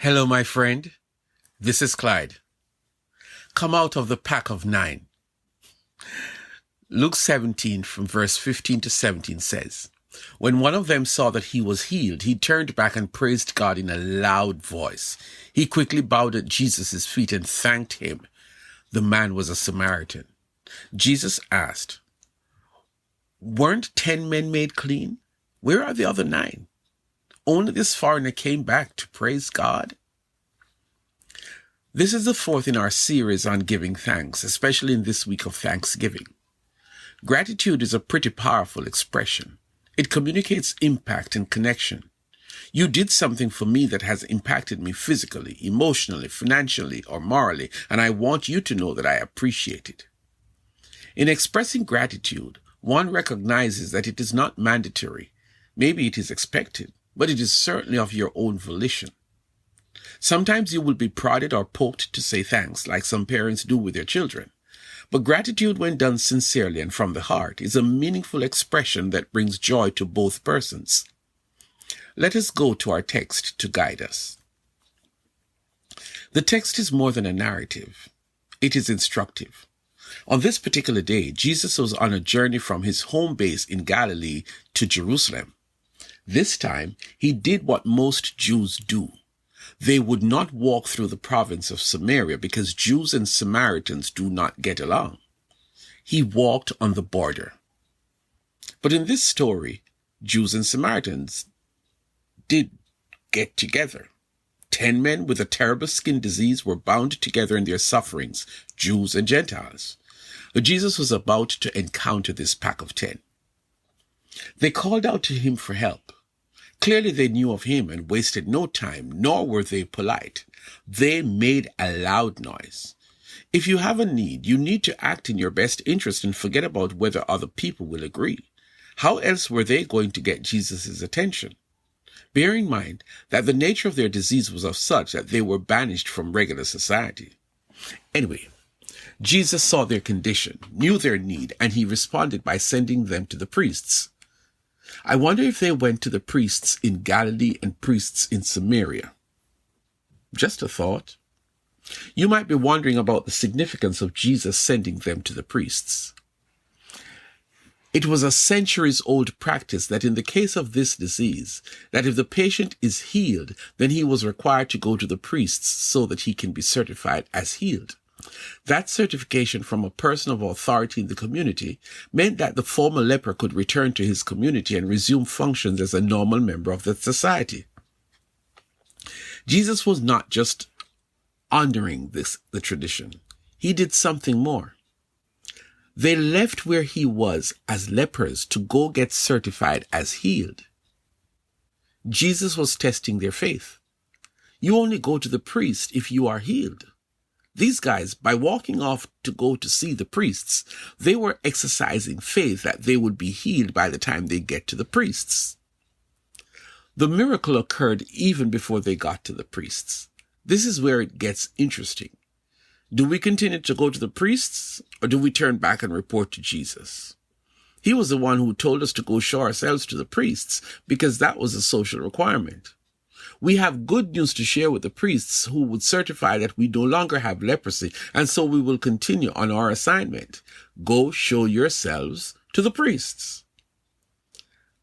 Hello, my friend. This is Clyde. Come out of the pack of 9. Luke 17 from verse 15 to 17 says, When one of them saw that he was healed, he turned back and praised God in a loud voice. He quickly bowed at Jesus' feet and thanked him. The man was a Samaritan. Jesus asked, Weren't 10 men made clean? Where are the other 9? Only this foreigner came back to praise God? This is the fourth in our series on giving thanks, especially in this week of Thanksgiving. Gratitude is a pretty powerful expression. It communicates impact and connection. You did something for me that has impacted me physically, emotionally, financially, or morally, and I want you to know that I appreciate it. In expressing gratitude, one recognizes that it is not mandatory. Maybe it is expected, but it is certainly of your own volition. Sometimes you will be prodded or poked to say thanks, like some parents do with their children. But gratitude, when done sincerely and from the heart, is a meaningful expression that brings joy to both persons. Let us go to our text to guide us. The text is more than a narrative. It is instructive. On this particular day, Jesus was on a journey from his home base in Galilee to Jerusalem. This time, he did what most Jews do. They would not walk through the province of Samaria because Jews and Samaritans do not get along. He walked on the border. But in this story, Jews and Samaritans did get together. 10 men with a terrible skin disease were bound together in their sufferings, Jews and Gentiles. But Jesus was about to encounter this pack of 10. They called out to him for help. Clearly they knew of him and wasted no time, nor were they polite. They made a loud noise. If you have a need, you need to act in your best interest and forget about whether other people will agree. How else were they going to get Jesus' attention? Bear in mind that the nature of their disease was of such that they were banished from regular society. Anyway, Jesus saw their condition, knew their need, and he responded by sending them to the priests. I wonder if they went to the priests in Galilee and priests in Samaria. Just a thought. You might be wondering about the significance of Jesus sending them to the priests. It was a centuries-old practice that in the case of this disease, that if the patient is healed, then he was required to go to the priests so that he can be certified as healed. That certification from a person of authority in the community meant that the former leper could return to his community and resume functions as a normal member of the society. Jesus was not just honoring the tradition. He did something more. They left where he was as lepers to go get certified as healed. Jesus was testing their faith. You only go to the priest if you are healed. These guys, by walking off to go to see the priests, they were exercising faith that they would be healed by the time they get to the priests. The miracle occurred even before they got to the priests. This is where it gets interesting. Do we continue to go to the priests, or do we turn back and report to Jesus? He was the one who told us to go show ourselves to the priests because that was a social requirement. We have good news to share with the priests who would certify that we no longer have leprosy, and so we will continue on our assignment. Go show yourselves to the priests.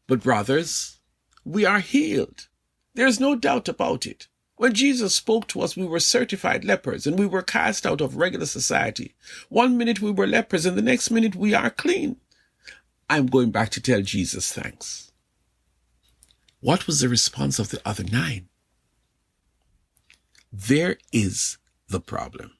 But brothers, we are healed. There's no doubt about it. When Jesus spoke to us, we were certified lepers and we were cast out of regular society. 1 minute we were lepers and the next minute we are clean. I'm going back to tell Jesus thanks. What was the response of the other 9? There is the problem.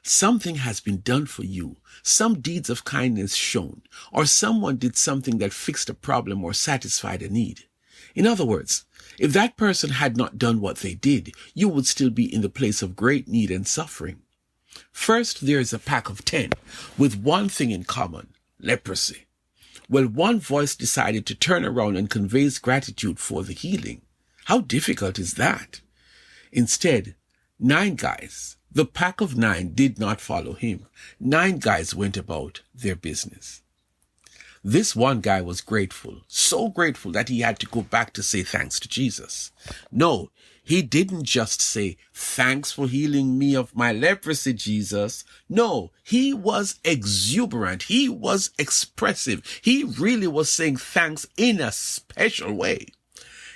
Something has been done for you, some deeds of kindness shown, or someone did something that fixed a problem or satisfied a need. In other words, if that person had not done what they did, you would still be in the place of great need and suffering. First, there is a pack of 10 with one thing in common: leprosy. Well, one voice decided to turn around and convey gratitude for the healing. How difficult is that? Instead, 9 guys, the pack of 9, did not follow him. 9 guys went about their business. This one guy was grateful, so grateful that he had to go back to say thanks to Jesus. No, he didn't just say, thanks for healing me of my leprosy, Jesus. No, he was exuberant. He was expressive. He really was saying thanks in a special way.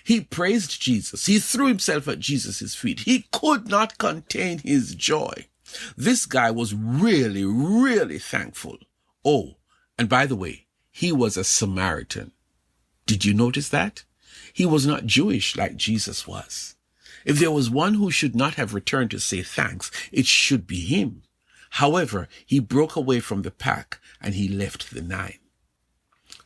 He praised Jesus. He threw himself at Jesus' feet. He could not contain his joy. This guy was really, really thankful. Oh, and by the way, he was a Samaritan. Did you notice that? He was not Jewish like Jesus was. If there was one who should not have returned to say thanks, it should be him. However, he broke away from the pack and he left the 9.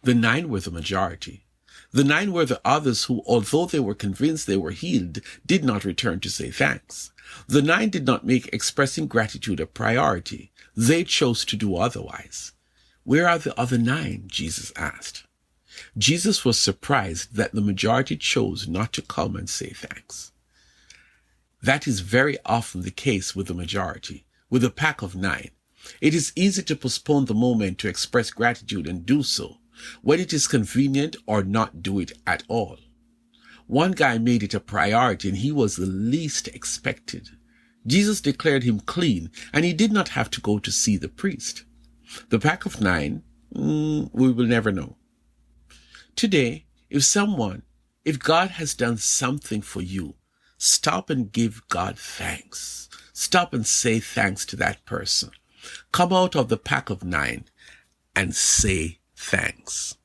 The 9 were the majority. The 9 were the others who, although they were convinced they were healed, did not return to say thanks. The 9 did not make expressing gratitude a priority. They chose to do otherwise. Where are the other 9? Jesus asked. Jesus was surprised that the majority chose not to come and say thanks. That is very often the case with the majority, with a pack of 9. It is easy to postpone the moment to express gratitude and do so, when it is convenient, or not do it at all. One guy made it a priority and he was the least expected. Jesus declared him clean and he did not have to go to see the priest. The pack of 9, we will never know. Today, if God has done something for you, stop and give God thanks. Stop and say thanks to that person. Come out of the pack of 9 and say thanks.